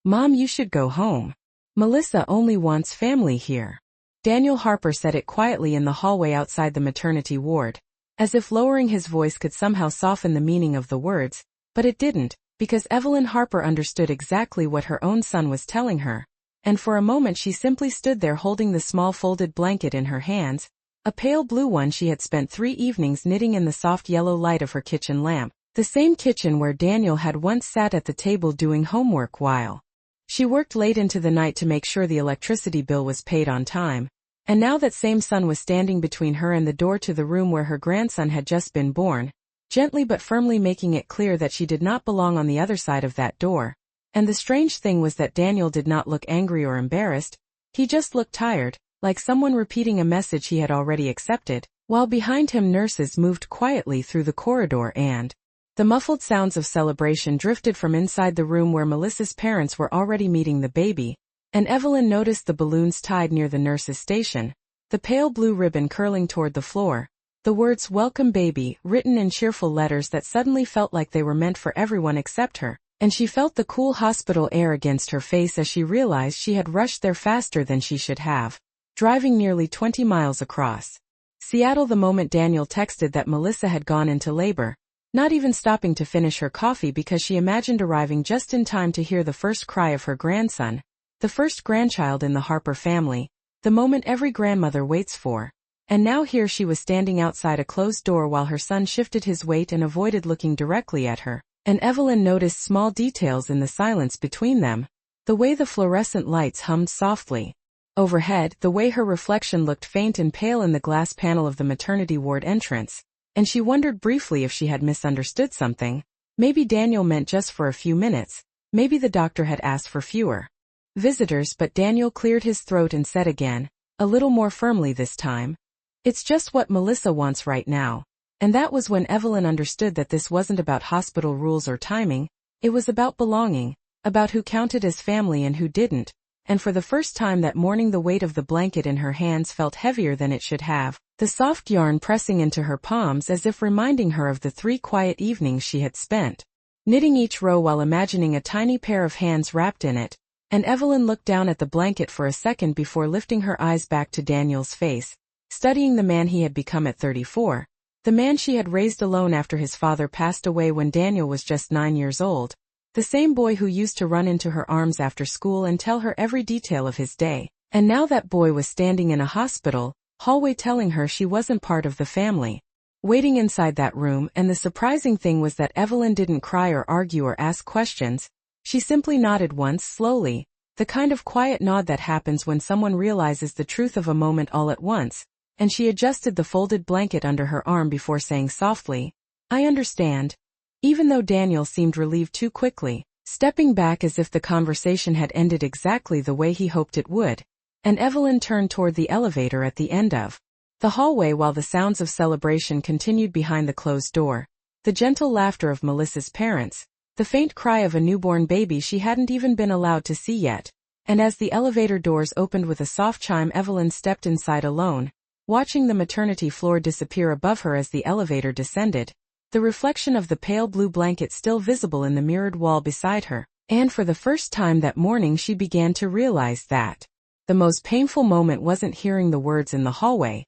"Mom, you should go home. Melissa only wants family here." Daniel Harper said it quietly in the hallway outside the maternity ward, as if lowering his voice could somehow soften the meaning of the words, but it didn't, because Evelyn Harper understood exactly what her own son was telling her, and for a moment she simply stood there holding the small folded blanket in her hands, a pale blue one she had spent 3 evenings knitting in the soft yellow light of her kitchen lamp, the same kitchen where Daniel had once sat at the table doing homework while she worked late into the night to make sure the electricity bill was paid on time, and now that same son was standing between her and the door to the room where her grandson had just been born, gently but firmly making it clear that she did not belong on the other side of that door. And the strange thing was that Daniel did not look angry or embarrassed, he just looked tired, like someone repeating a message he had already accepted, while behind him nurses moved quietly through the corridor and the muffled sounds of celebration drifted from inside the room where Melissa's parents were already meeting the baby, and Evelyn noticed the balloons tied near the nurse's station, the pale blue ribbon curling toward the floor, the words "Welcome Baby" written in cheerful letters that suddenly felt like they were meant for everyone except her, and she felt the cool hospital air against her face as she realized she had rushed there faster than she should have, driving nearly 20 miles across Seattle the moment Daniel texted that Melissa had gone into labor, not even stopping to finish her coffee because she imagined arriving just in time to hear the first cry of her grandson, the first grandchild in the Harper family, the moment every grandmother waits for. And now here she was standing outside a closed door while her son shifted his weight and avoided looking directly at her, and Evelyn noticed small details in the silence between them, the way the fluorescent lights hummed softly overhead, the way her reflection looked faint and pale in the glass panel of the maternity ward entrance, and she wondered briefly if she had misunderstood something. Maybe Daniel meant just for a few minutes, maybe the doctor had asked for fewer visitors, but Daniel cleared his throat and said again, a little more firmly this time, "It's just what Melissa wants right now." And that was when Evelyn understood that this wasn't about hospital rules or timing, it was about belonging, about who counted as family and who didn't, and for the first time that morning the weight of the blanket in her hands felt heavier than it should have, the soft yarn pressing into her palms as if reminding her of the 3 quiet evenings she had spent knitting each row while imagining a tiny pair of hands wrapped in it, and Evelyn looked down at the blanket for a second before lifting her eyes back to Daniel's face, studying the man he had become at 34, the man she had raised alone after his father passed away when Daniel was just 9 years old, the same boy who used to run into her arms after school and tell her every detail of his day, and now that boy was standing in a hospital hallway telling her she wasn't part of the family, waiting inside that room. And the surprising thing was that Evelyn didn't cry or argue or ask questions, she simply nodded once slowly, the kind of quiet nod that happens when someone realizes the truth of a moment all at once, and she adjusted the folded blanket under her arm before saying softly, "I understand," even though Daniel seemed relieved too quickly, stepping back as if the conversation had ended exactly the way he hoped it would, and Evelyn turned toward the elevator at the end of the hallway while the sounds of celebration continued behind the closed door, the gentle laughter of Melissa's parents, the faint cry of a newborn baby she hadn't even been allowed to see yet, and as the elevator doors opened with a soft chime Evelyn stepped inside alone, watching the maternity floor disappear above her as the elevator descended, the reflection of the pale blue blanket still visible in the mirrored wall beside her, and for the first time that morning she began to realize that the most painful moment wasn't hearing the words in the hallway.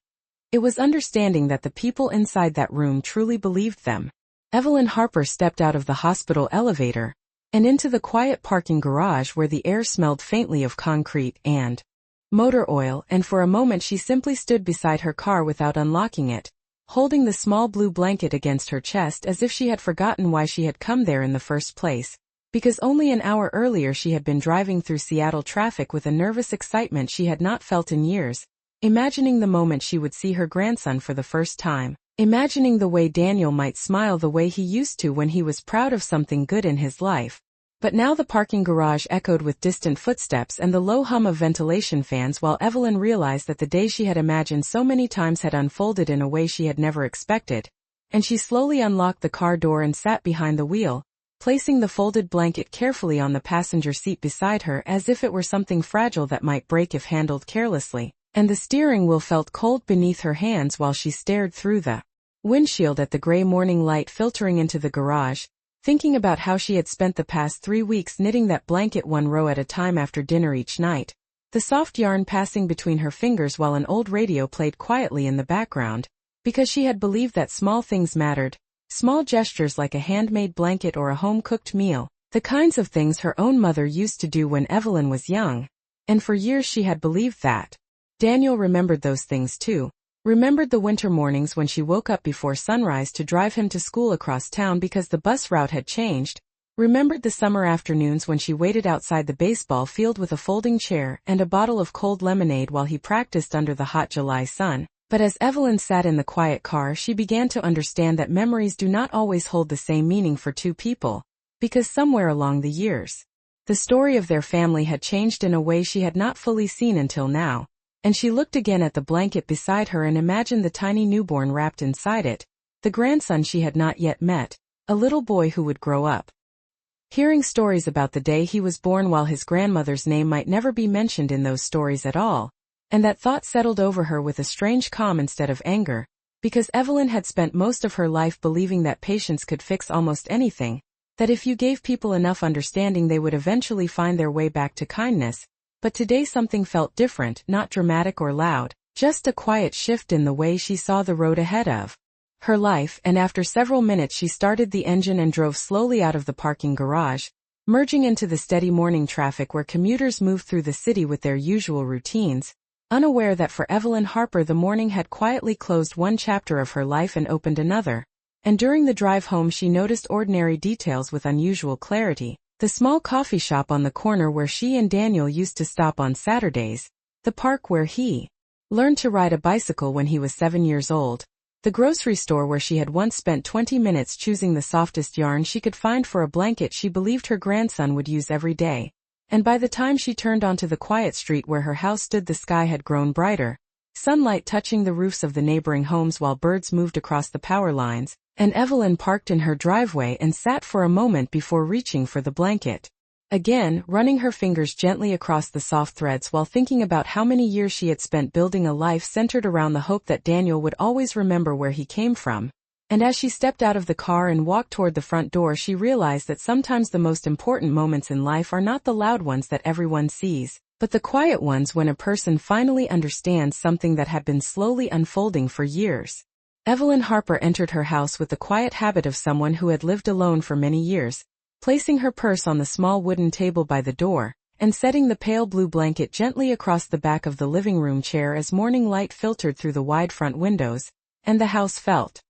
It was understanding that the people inside that room truly believed them. Evelyn Harper stepped out of the hospital elevator and into the quiet parking garage where the air smelled faintly of concrete and motor oil, and for a moment she simply stood beside her car without unlocking it, holding the small blue blanket against her chest as if she had forgotten why she had come there in the first place, because only an hour earlier she had been driving through Seattle traffic with a nervous excitement she had not felt in years, imagining the moment she would see her grandson for the first time, imagining the way Daniel might smile the way he used to when he was proud of something good in his life. But now the parking garage echoed with distant footsteps and the low hum of ventilation fans while Evelyn realized that the day she had imagined so many times had unfolded in a way she had never expected, and she slowly unlocked the car door and sat behind the wheel, placing the folded blanket carefully on the passenger seat beside her as if it were something fragile that might break if handled carelessly, and the steering wheel felt cold beneath her hands while she stared through the windshield at the gray morning light filtering into the garage, thinking about how she had spent the past 3 weeks knitting that blanket one row at a time after dinner each night, the soft yarn passing between her fingers while an old radio played quietly in the background, because she had believed that small things mattered, small gestures like a handmade blanket or a home-cooked meal, the kinds of things her own mother used to do when Evelyn was young. And for years she had believed that. Daniel remembered those things too. Remembered the winter mornings when she woke up before sunrise to drive him to school across town because the bus route had changed. Remembered the summer afternoons when she waited outside the baseball field with a folding chair and a bottle of cold lemonade while he practiced under the hot July sun. But as Evelyn sat in the quiet car, she began to understand that memories do not always hold the same meaning for two people, because somewhere along the years, the story of their family had changed in a way she had not fully seen until now, and she looked again at the blanket beside her and imagined the tiny newborn wrapped inside it, the grandson she had not yet met, a little boy who would grow up. Hearing stories about the day he was born while his grandmother's name might never be mentioned in those stories at all, and that thought settled over her with a strange calm instead of anger, because Evelyn had spent most of her life believing that patience could fix almost anything, that if you gave people enough understanding they would eventually find their way back to kindness. But today something felt different, not dramatic or loud, just a quiet shift in the way she saw the road ahead of her life, and after several minutes she started the engine and drove slowly out of the parking garage, merging into the steady morning traffic where commuters moved through the city with their usual routines, unaware that for Evelyn Harper the morning had quietly closed one chapter of her life and opened another. And during the drive home she noticed ordinary details with unusual clarity. The small coffee shop on the corner where she and Daniel used to stop on Saturdays, the park where he learned to ride a bicycle when he was 7 years old, the grocery store where she had once spent 20 minutes choosing the softest yarn she could find for a blanket she believed her grandson would use every day. And by the time she turned onto the quiet street where her house stood, the sky had grown brighter, sunlight touching the roofs of the neighboring homes while birds moved across the power lines, and Evelyn parked in her driveway and sat for a moment before reaching for the blanket. Again, running her fingers gently across the soft threads while thinking about how many years she had spent building a life centered around the hope that Daniel would always remember where he came from. And as she stepped out of the car and walked toward the front door, she realized that sometimes the most important moments in life are not the loud ones that everyone sees, but the quiet ones when a person finally understands something that had been slowly unfolding for years. Evelyn Harper entered her house with the quiet habit of someone who had lived alone for many years, placing her purse on the small wooden table by the door, and setting the pale blue blanket gently across the back of the living room chair as morning light filtered through the wide front windows, and the house felt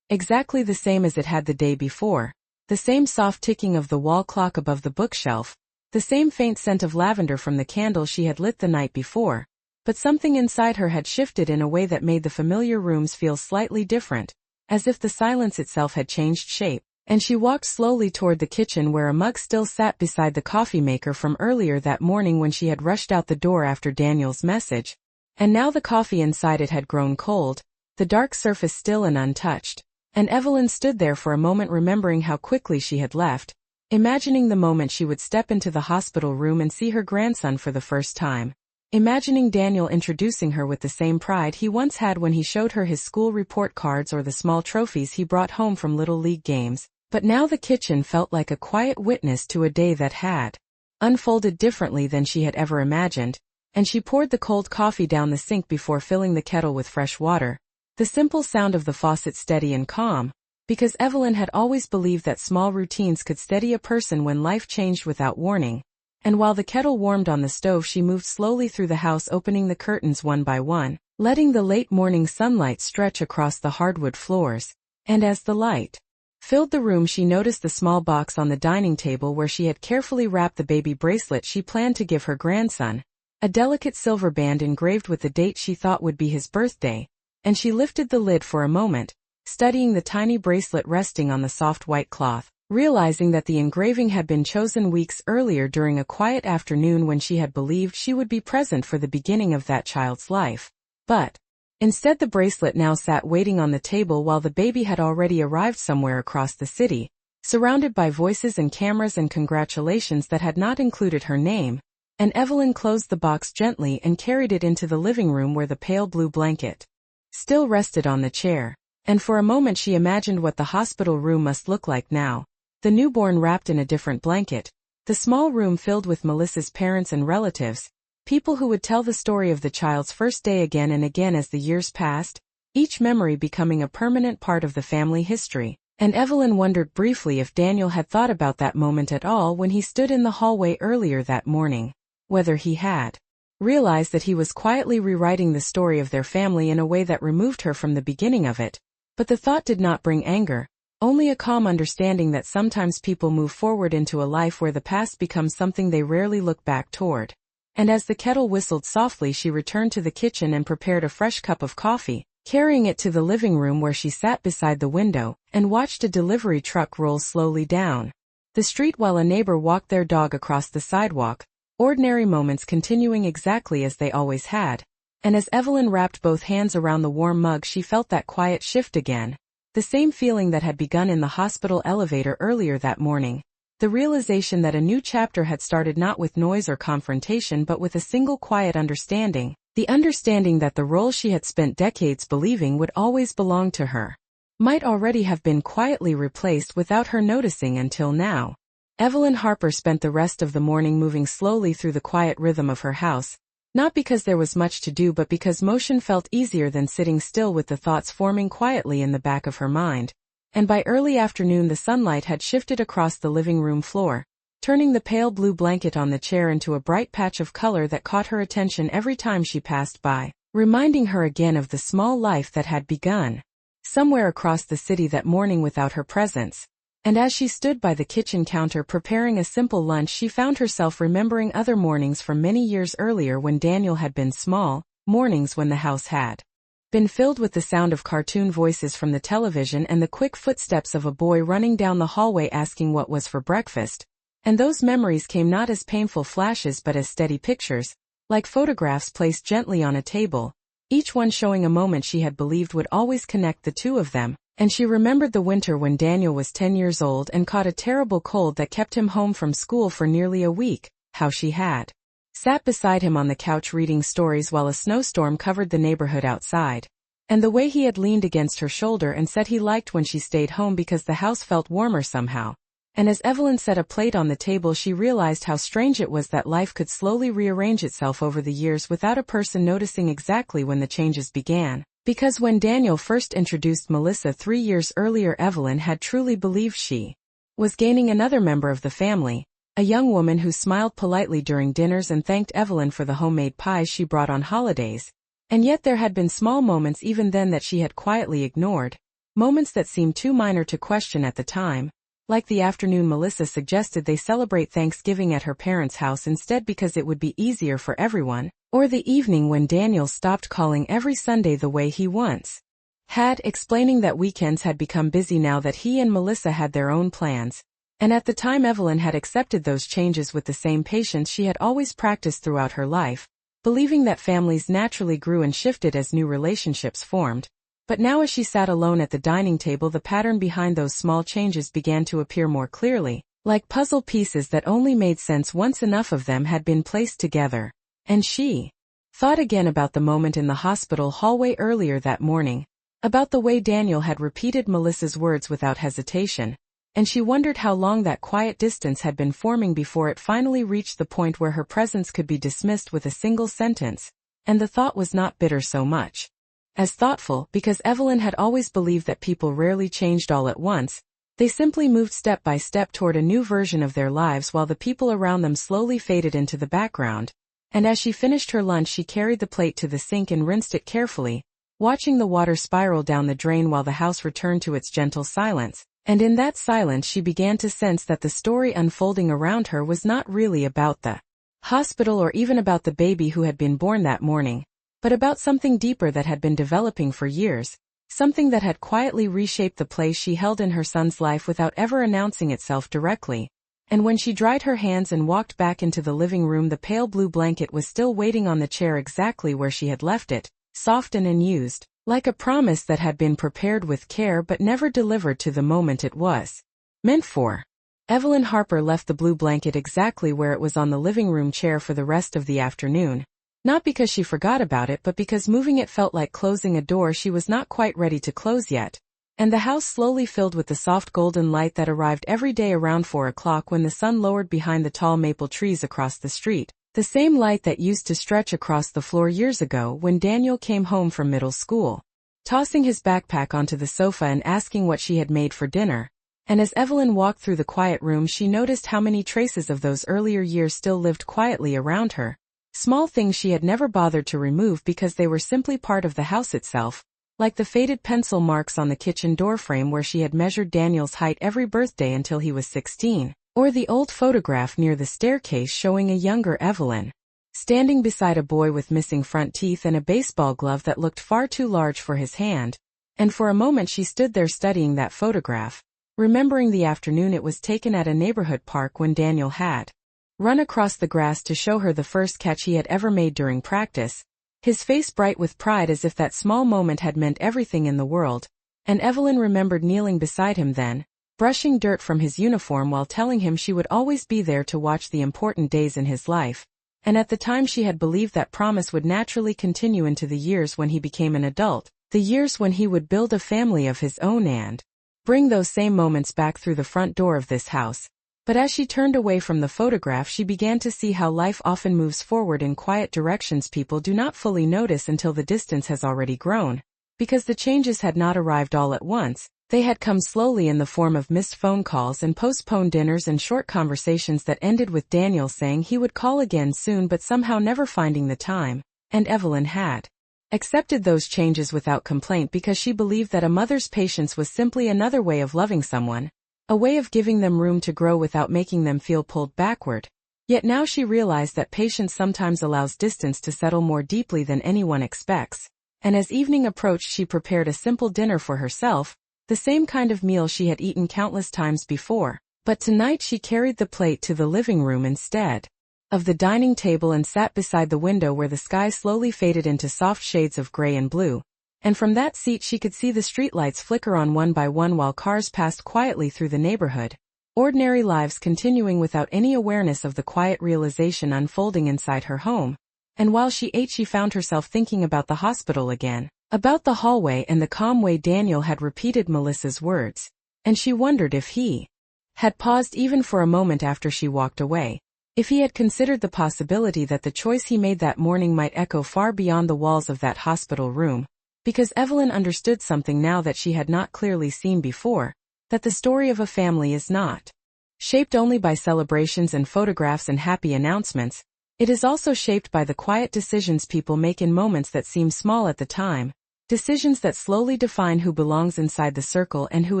exactly the same as it had the day before, the same soft ticking of the wall clock above the bookshelf, the same faint scent of lavender from the candle she had lit the night before. But something inside her had shifted in a way that made the familiar rooms feel slightly different, as if the silence itself had changed shape. And she walked slowly toward the kitchen where a mug still sat beside the coffee maker from earlier that morning when she had rushed out the door after Daniel's message. And now the coffee inside it had grown cold, the dark surface still and untouched. And Evelyn stood there for a moment, remembering how quickly she had left, imagining the moment she would step into the hospital room and see her grandson for the first time. Imagining Daniel introducing her with the same pride he once had when he showed her his school report cards or the small trophies he brought home from Little League games. But now the kitchen felt like a quiet witness to a day that had unfolded differently than she had ever imagined, and she poured the cold coffee down the sink before filling the kettle with fresh water, the simple sound of the faucet steady and calm, because Evelyn had always believed that small routines could steady a person when life changed without warning. And while the kettle warmed on the stove, she moved slowly through the house, opening the curtains one by one, letting the late morning sunlight stretch across the hardwood floors. And as the light filled the room, she noticed the small box on the dining table where she had carefully wrapped the baby bracelet she planned to give her grandson, a delicate silver band engraved with the date she thought would be his birthday, and she lifted the lid for a moment, studying the tiny bracelet resting on the soft white cloth, realizing that the engraving had been chosen weeks earlier during a quiet afternoon when she had believed she would be present for the beginning of that child's life. But instead, the bracelet now sat waiting on the table while the baby had already arrived somewhere across the city, surrounded by voices and cameras and congratulations that had not included her name. And Evelyn closed the box gently and carried it into the living room where the pale blue blanket still rested on the chair. And for a moment she imagined what the hospital room must look like now. the newborn wrapped in a different blanket, the small room filled with Melissa's parents and relatives, people who would tell the story of the child's first day again and again as the years passed, each memory becoming a permanent part of the family history. And Evelyn wondered briefly if Daniel had thought about that moment at all when he stood in the hallway earlier that morning. Whether he had realized that he was quietly rewriting the story of their family in a way that removed her from the beginning of it. But the thought did not bring anger, only a calm understanding that sometimes people move forward into a life where the past becomes something they rarely look back toward. And as the kettle whistled softly, she returned to the kitchen and prepared a fresh cup of coffee, carrying it to the living room where she sat beside the window and watched a delivery truck roll slowly down the street while a neighbor walked their dog across the sidewalk, ordinary moments continuing exactly as they always had. And as Evelyn wrapped both hands around the warm mug, she felt that quiet shift again. The same feeling that had begun in the hospital elevator earlier that morning. The realization that a new chapter had started not with noise or confrontation but with a single quiet understanding. The understanding that the role she had spent decades believing would always belong to her might already have been quietly replaced without her noticing until now. Evelyn Harper spent the rest of the morning moving slowly through the quiet rhythm of her house, not because there was much to do but because motion felt easier than sitting still with the thoughts forming quietly in the back of her mind. And by early afternoon the sunlight had shifted across the living room floor, turning the pale blue blanket on the chair into a bright patch of color that caught her attention every time she passed by, reminding her again of the small life that had begun somewhere across the city that morning without her presence. And as she stood by the kitchen counter preparing a simple lunch, she found herself remembering other mornings from many years earlier when Daniel had been small, mornings when the house had been filled with the sound of cartoon voices from the television and the quick footsteps of a boy running down the hallway asking what was for breakfast. And those memories came not as painful flashes but as steady pictures, like photographs placed gently on a table, each one showing a moment she had believed would always connect the two of them. And she remembered the winter when Daniel was 10 years old and caught a terrible cold that kept him home from school for nearly a week, how she had sat beside him on the couch reading stories while a snowstorm covered the neighborhood outside. And the way he had leaned against her shoulder and said he liked when she stayed home because the house felt warmer somehow. And as Evelyn set a plate on the table, she realized how strange it was that life could slowly rearrange itself over the years without a person noticing exactly when the changes began. Because when Daniel first introduced Melissa 3 years earlier, Evelyn had truly believed she was gaining another member of the family, a young woman who smiled politely during dinners and thanked Evelyn for the homemade pies she brought on holidays. And yet there had been small moments even then that she had quietly ignored, moments that seemed too minor to question at the time, like the afternoon Melissa suggested they celebrate Thanksgiving at her parents' house instead because it would be easier for everyone. Or the evening when Daniel stopped calling every Sunday the way he once had, explaining that weekends had become busy now that he and Melissa had their own plans. And at the time Evelyn had accepted those changes with the same patience she had always practiced throughout her life, believing that families naturally grew and shifted as new relationships formed. But now as she sat alone at the dining table, the pattern behind those small changes began to appear more clearly, like puzzle pieces that only made sense once enough of them had been placed together. And she thought again about the moment in the hospital hallway earlier that morning, about the way Daniel had repeated Melissa's words without hesitation, and she wondered how long that quiet distance had been forming before it finally reached the point where her presence could be dismissed with a single sentence. And the thought was not bitter so much as thoughtful, because Evelyn had always believed that people rarely changed all at once. They simply moved step by step toward a new version of their lives while the people around them slowly faded into the background. And as she finished her lunch, she carried the plate to the sink and rinsed it carefully, watching the water spiral down the drain while the house returned to its gentle silence. And in that silence she began to sense that the story unfolding around her was not really about the hospital or even about the baby who had been born that morning, but about something deeper that had been developing for years, something that had quietly reshaped the place she held in her son's life without ever announcing itself directly. And when she dried her hands and walked back into the living room, the pale blue blanket was still waiting on the chair exactly where she had left it, soft and unused, like a promise that had been prepared with care but never delivered to the moment it was meant for. Evelyn Harper left the blue blanket exactly where it was on the living room chair for the rest of the afternoon, not because she forgot about it but because moving it felt like closing a door she was not quite ready to close yet. and the house slowly filled with the soft golden light that arrived every day around 4 o'clock when the sun lowered behind the tall maple trees across the street, the same light that used to stretch across the floor years ago when Daniel came home from middle school, tossing his backpack onto the sofa and asking what she had made for dinner. And as Evelyn walked through the quiet room, she noticed how many traces of those earlier years still lived quietly around her. Small things she had never bothered to remove because they were simply part of the house itself, like the faded pencil marks on the kitchen doorframe where she had measured Daniel's height every birthday until he was 16, or the old photograph near the staircase showing a younger Evelyn, standing beside a boy with missing front teeth and a baseball glove that looked far too large for his hand. And for a moment she stood there studying that photograph, remembering the afternoon it was taken at a neighborhood park when Daniel had run across the grass to show her the first catch he had ever made during practice, his face bright with pride as if that small moment had meant everything in the world. And Evelyn remembered kneeling beside him then, brushing dirt from his uniform while telling him she would always be there to watch the important days in his life. And at the time she had believed that promise would naturally continue into the years when he became an adult, the years when he would build a family of his own and bring those same moments back through the front door of this house. But as she turned away from the photograph, she began to see how life often moves forward in quiet directions people do not fully notice until the distance has already grown. Because the changes had not arrived all at once, they had come slowly in the form of missed phone calls and postponed dinners and short conversations that ended with Daniel saying he would call again soon but somehow never finding the time, and Evelyn had accepted those changes without complaint because she believed that a mother's patience was simply another way of loving someone, a way of giving them room to grow without making them feel pulled backward. Yet now she realized that patience sometimes allows distance to settle more deeply than anyone expects, and as evening approached she prepared a simple dinner for herself, the same kind of meal she had eaten countless times before, but tonight she carried the plate to the living room instead of the dining table and sat beside the window where the sky slowly faded into soft shades of gray and blue. And from that seat she could see the streetlights flicker on one by one while cars passed quietly through the neighborhood, ordinary lives continuing without any awareness of the quiet realization unfolding inside her home. And while she ate she found herself thinking about the hospital again, about the hallway and the calm way Daniel had repeated Melissa's words, and she wondered if he had paused even for a moment after she walked away, if he had considered the possibility that the choice he made that morning might echo far beyond the walls of that hospital room. Because Evelyn understood something now that she had not clearly seen before, that the story of a family is not shaped only by celebrations and photographs and happy announcements, it is also shaped by the quiet decisions people make in moments that seem small at the time, decisions that slowly define who belongs inside the circle and who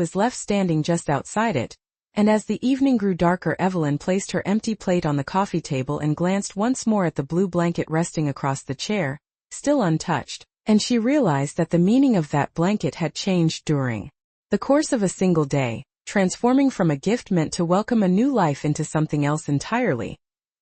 is left standing just outside it. And as the evening grew darker, Evelyn placed her empty plate on the coffee table and glanced once more at the blue blanket resting across the chair, still untouched. And she realized that the meaning of that blanket had changed during the course of a single day, transforming from a gift meant to welcome a new life into something else entirely.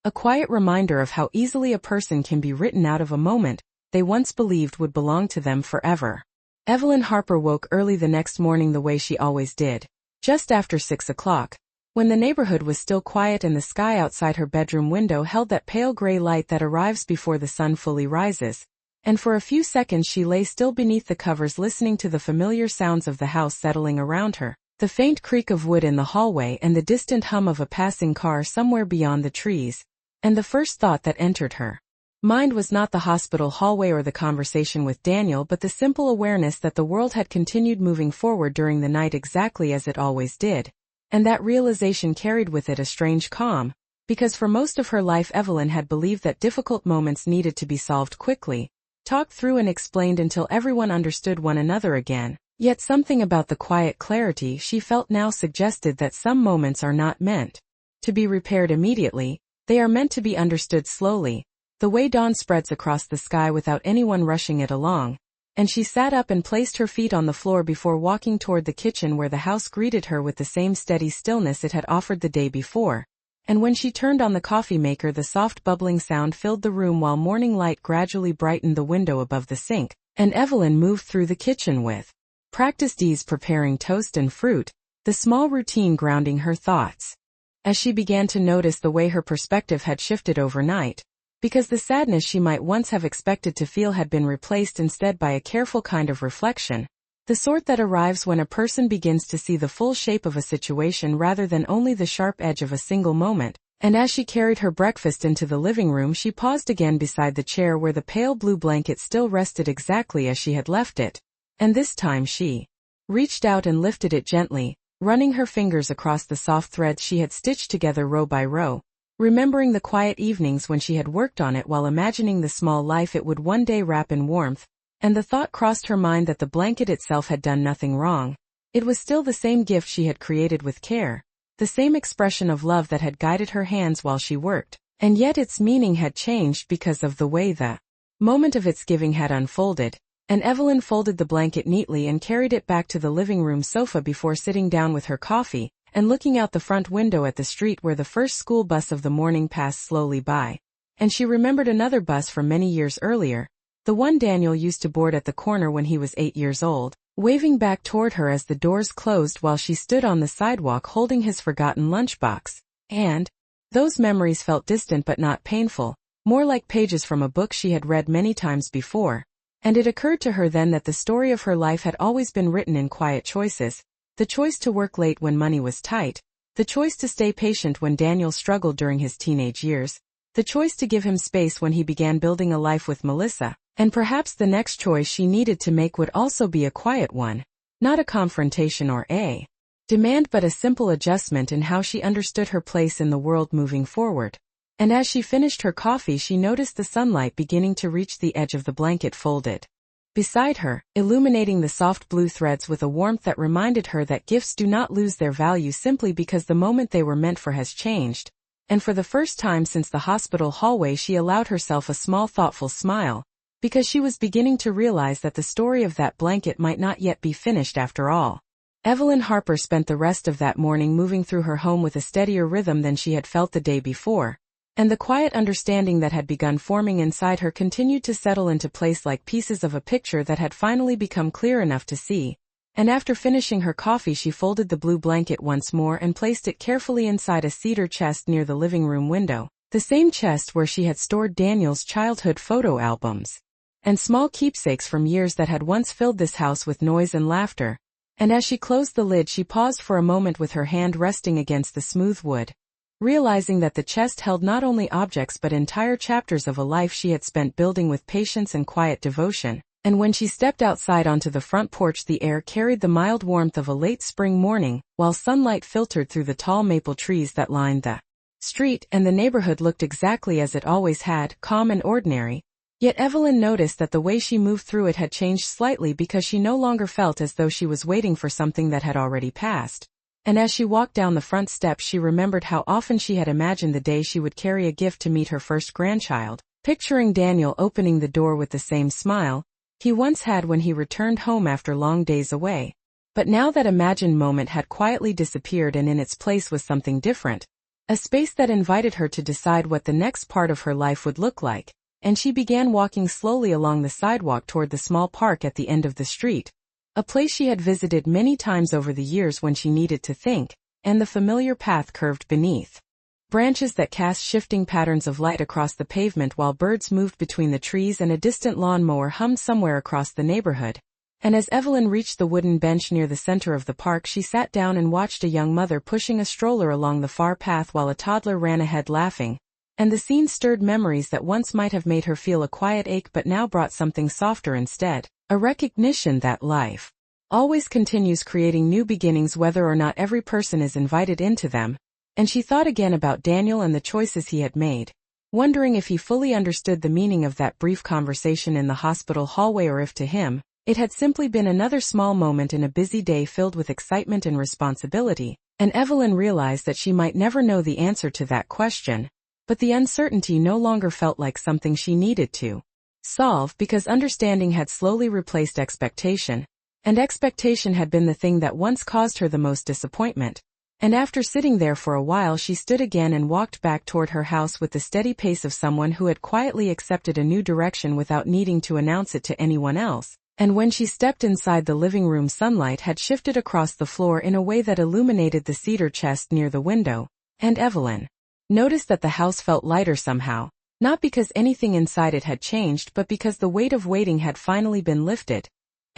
A quiet reminder of how easily a person can be written out of a moment they once believed would belong to them forever. Evelyn Harper woke early the next morning the way she always did, just after 6 o'clock, when the neighborhood was still quiet and the sky outside her bedroom window held that pale gray light that arrives before the sun fully rises. And for a few seconds she lay still beneath the covers listening to the familiar sounds of the house settling around her, the faint creak of wood in the hallway and the distant hum of a passing car somewhere beyond the trees. And the first thought that entered her mind was not the hospital hallway or the conversation with Daniel but the simple awareness that the world had continued moving forward during the night exactly as it always did. And that realization carried with it a strange calm, because for most of her life Evelyn had believed that difficult moments needed to be solved quickly, talked through and explained until everyone understood one another again. Yet something about the quiet clarity she felt now suggested that some moments are not meant to be repaired immediately, they are meant to be understood slowly, the way dawn spreads across the sky without anyone rushing it along. And she sat up and placed her feet on the floor before walking toward the kitchen where the house greeted her with the same steady stillness it had offered the day before. And when she turned on the coffee maker the soft bubbling sound filled the room while morning light gradually brightened the window above the sink, and Evelyn moved through the kitchen with practiced ease preparing toast and fruit, the small routine grounding her thoughts. As she began to notice the way her perspective had shifted overnight, because the sadness she might once have expected to feel had been replaced instead by a careful kind of reflection, The sort that arrives when a person begins to see the full shape of a situation rather than only the sharp edge of a single moment. And as she carried her breakfast into the living room, she paused again beside the chair where the pale blue blanket still rested exactly as she had left it. And this time she reached out and lifted it gently, running her fingers across the soft threads she had stitched together row by row, remembering the quiet evenings when she had worked on it while imagining the small life it would one day wrap in warmth. And the thought crossed her mind that the blanket itself had done nothing wrong. It was still the same gift she had created with care, the same expression of love that had guided her hands while she worked, and yet its meaning had changed because of the way the moment of its giving had unfolded. And Evelyn folded the blanket neatly and carried it back to the living room sofa before sitting down with her coffee, and looking out the front window at the street where the first school bus of the morning passed slowly by. And she remembered another bus from many years earlier, the one Daniel used to board at the corner when he was 8 years old, waving back toward her as the doors closed while she stood on the sidewalk holding his forgotten lunchbox. And those memories felt distant but not painful, more like pages from a book she had read many times before. And it occurred to her then that the story of her life had always been written in quiet choices, the choice to work late when money was tight, the choice to stay patient when Daniel struggled during his teenage years, the choice to give him space when he began building a life with Melissa. And perhaps the next choice she needed to make would also be a quiet one, not a confrontation or a demand but a simple adjustment in how she understood her place in the world moving forward. And as she finished her coffee she noticed the sunlight beginning to reach the edge of the blanket folded beside her, illuminating the soft blue threads with a warmth that reminded her that gifts do not lose their value simply because the moment they were meant for has changed. And for the first time since the hospital hallway she allowed herself a small thoughtful smile, because she was beginning to realize that the story of that blanket might not yet be finished after all. Evelyn Harper spent the rest of that morning moving through her home with a steadier rhythm than she had felt the day before, and the quiet understanding that had begun forming inside her continued to settle into place like pieces of a picture that had finally become clear enough to see. And after finishing her coffee she folded the blue blanket once more and placed it carefully inside a cedar chest near the living room window, the same chest where she had stored Daniel's childhood photo albums and small keepsakes from years that had once filled this house with noise and laughter. And as she closed the lid she paused for a moment with her hand resting against the smooth wood, realizing that the chest held not only objects but entire chapters of a life she had spent building with patience and quiet devotion. And when she stepped outside onto the front porch the air carried the mild warmth of a late spring morning, while sunlight filtered through the tall maple trees that lined the street, and the neighborhood looked exactly as it always had, calm and ordinary. Yet Evelyn noticed that the way she moved through it had changed slightly because she no longer felt as though she was waiting for something that had already passed. And as she walked down the front steps she remembered how often she had imagined the day she would carry a gift to meet her first grandchild, picturing Daniel opening the door with the same smile he once had when he returned home after long days away. But now that imagined moment had quietly disappeared and in its place was something different, a space that invited her to decide what the next part of her life would look like. And she began walking slowly along the sidewalk toward the small park at the end of the street, a place she had visited many times over the years when she needed to think, and the familiar path curved beneath branches that cast shifting patterns of light across the pavement while birds moved between the trees and a distant lawnmower hummed somewhere across the neighborhood. And as Evelyn reached the wooden bench near the center of the park she sat down and watched a young mother pushing a stroller along the far path while a toddler ran ahead laughing. And the scene stirred memories that once might have made her feel a quiet ache but now brought something softer instead, a recognition that life always continues creating new beginnings whether or not every person is invited into them. And she thought again about Daniel and the choices he had made, wondering if he fully understood the meaning of that brief conversation in the hospital hallway or if to him, it had simply been another small moment in a busy day filled with excitement and responsibility. And Evelyn realized that she might never know the answer to that question. But the uncertainty no longer felt like something she needed to solve because understanding had slowly replaced expectation, and expectation had been the thing that once caused her the most disappointment. And after sitting there for a while she stood again and walked back toward her house with the steady pace of someone who had quietly accepted a new direction without needing to announce it to anyone else. And when she stepped inside the living room sunlight had shifted across the floor in a way that illuminated the cedar chest near the window, and Evelyn noticed that the house felt lighter somehow, not because anything inside it had changed but because the weight of waiting had finally been lifted.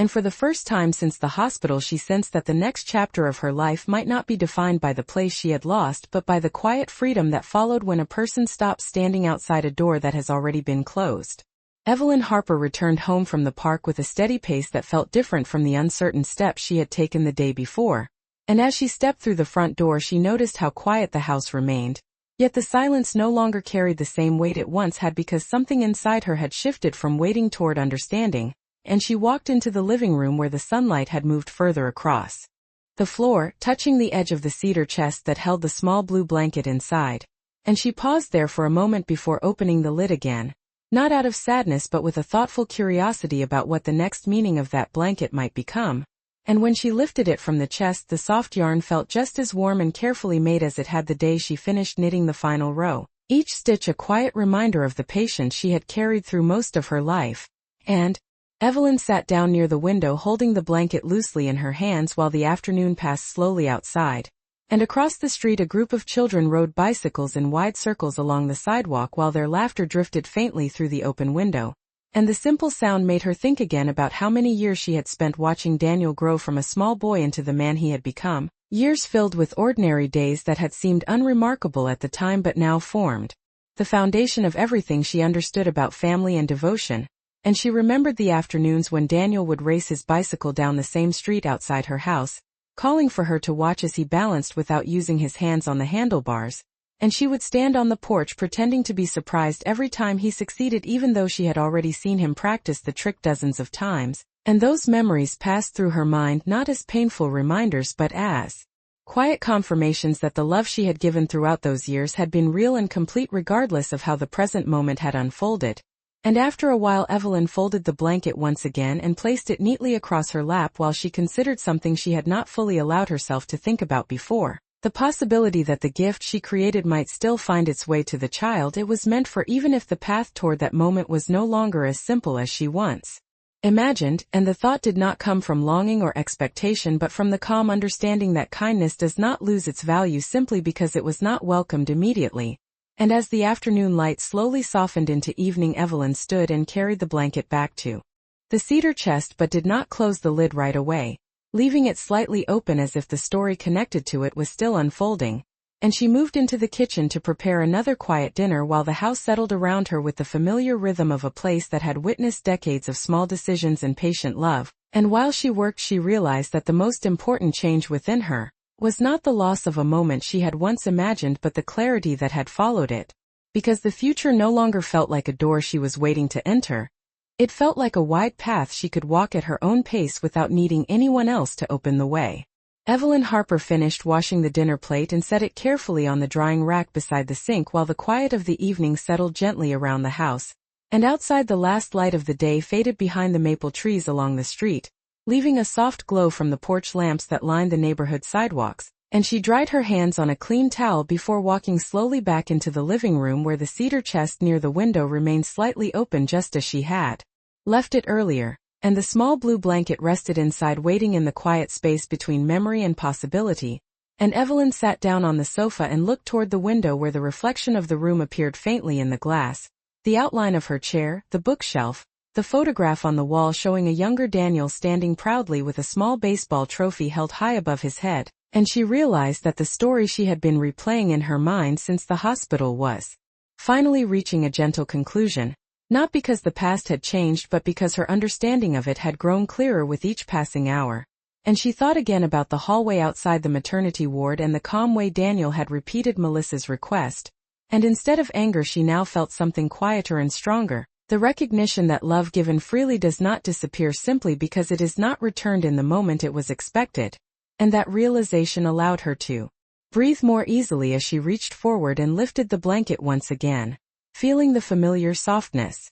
and for the first time since the hospital she sensed that the next chapter of her life might not be defined by the place she had lost but by the quiet freedom that followed when a person stops standing outside a door that has already been closed. Evelyn Harper returned home from the park with a steady pace that felt different from the uncertain steps she had taken the day before, and as she stepped through the front door she noticed how quiet the house remained, yet the silence no longer carried the same weight it once had because something inside her had shifted from waiting toward understanding, and she walked into the living room where the sunlight had moved further across the floor, touching the edge of the cedar chest that held the small blue blanket inside, and she paused there for a moment before opening the lid again. Not out of sadness but with a thoughtful curiosity about what the next meaning of that blanket might become, and when she lifted it from the chest the soft yarn felt just as warm and carefully made as it had the day she finished knitting the final row, each stitch a quiet reminder of the patience she had carried through most of her life. And Evelyn sat down near the window holding the blanket loosely in her hands while the afternoon passed slowly outside. And across the street a group of children rode bicycles in wide circles along the sidewalk while their laughter drifted faintly through the open window. And the simple sound made her think again about how many years she had spent watching Daniel grow from a small boy into the man he had become, years filled with ordinary days that had seemed unremarkable at the time but now formed the foundation of everything she understood about family and devotion. And she remembered the afternoons when Daniel would race his bicycle down the same street outside her house, calling for her to watch as he balanced without using his hands on the handlebars, and she would stand on the porch pretending to be surprised every time he succeeded even though she had already seen him practice the trick dozens of times, and those memories passed through her mind not as painful reminders but as quiet confirmations that the love she had given throughout those years had been real and complete regardless of how the present moment had unfolded. And after a while Evelyn folded the blanket once again and placed it neatly across her lap while she considered something she had not fully allowed herself to think about before, the possibility that the gift she created might still find its way to the child it was meant for even if the path toward that moment was no longer as simple as she once imagined, and the thought did not come from longing or expectation but from the calm understanding that kindness does not lose its value simply because it was not welcomed immediately. And as the afternoon light slowly softened into evening Evelyn stood and carried the blanket back to the cedar chest but did not close the lid right away, leaving it slightly open as if the story connected to it was still unfolding, and she moved into the kitchen to prepare another quiet dinner while the house settled around her with the familiar rhythm of a place that had witnessed decades of small decisions and patient love, and while she worked she realized that the most important change within her was not the loss of a moment she had once imagined but the clarity that had followed it, because the future no longer felt like a door she was waiting to enter. It felt like a wide path she could walk at her own pace without needing anyone else to open the way. Evelyn Harper finished washing the dinner plate and set it carefully on the drying rack beside the sink while the quiet of the evening settled gently around the house, and outside the last light of the day faded behind the maple trees along the street, leaving a soft glow from the porch lamps that lined the neighborhood sidewalks, and she dried her hands on a clean towel before walking slowly back into the living room where the cedar chest near the window remained slightly open just as she had left it earlier, and the small blue blanket rested inside waiting in the quiet space between memory and possibility, and Evelyn sat down on the sofa and looked toward the window where the reflection of the room appeared faintly in the glass, the outline of her chair, the bookshelf, the photograph on the wall showing a younger Daniel standing proudly with a small baseball trophy held high above his head, and she realized that the story she had been replaying in her mind since the hospital was finally reaching a gentle conclusion, not because the past had changed but because her understanding of it had grown clearer with each passing hour. And she thought again about the hallway outside the maternity ward and the calm way Daniel had repeated Melissa's request, and instead of anger she now felt something quieter and stronger. The recognition that love given freely does not disappear simply because it is not returned in the moment it was expected, and that realization allowed her to breathe more easily as she reached forward and lifted the blanket once again, feeling the familiar softness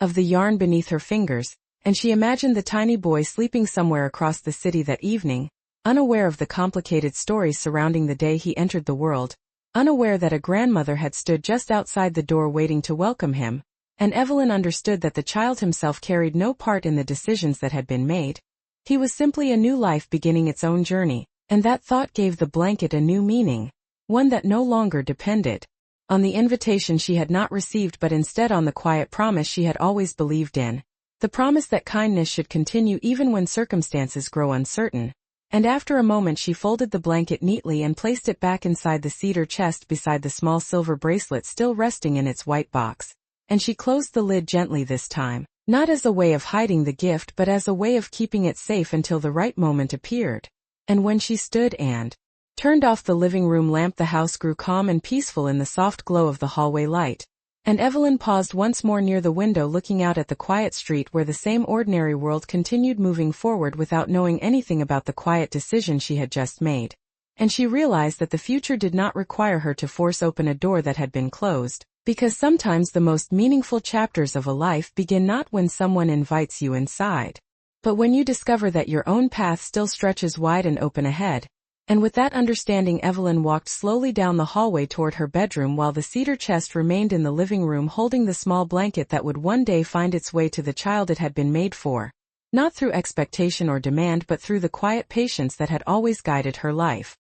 of the yarn beneath her fingers, and she imagined the tiny boy sleeping somewhere across the city that evening, unaware of the complicated stories surrounding the day he entered the world, unaware that a grandmother had stood just outside the door waiting to welcome him. And Evelyn understood that the child himself carried no part in the decisions that had been made. He was simply a new life beginning its own journey, and that thought gave the blanket a new meaning, one that no longer depended on the invitation she had not received but instead on the quiet promise she had always believed in. The promise that kindness should continue even when circumstances grow uncertain. And after a moment she folded the blanket neatly and placed it back inside the cedar chest beside the small silver bracelet still resting in its white box. And she closed the lid gently this time, not as a way of hiding the gift but as a way of keeping it safe until the right moment appeared. And when she stood and turned off the living room lamp, the house grew calm and peaceful in the soft glow of the hallway light. And Evelyn paused once more near the window looking out at the quiet street where the same ordinary world continued moving forward without knowing anything about the quiet decision she had just made. And she realized that the future did not require her to force open a door that had been closed, because sometimes the most meaningful chapters of a life begin not when someone invites you inside, but when you discover that your own path still stretches wide and open ahead. And with that understanding, Evelyn walked slowly down the hallway toward her bedroom while the cedar chest remained in the living room holding the small blanket that would one day find its way to the child it had been made for, not through expectation or demand but through the quiet patience that had always guided her life.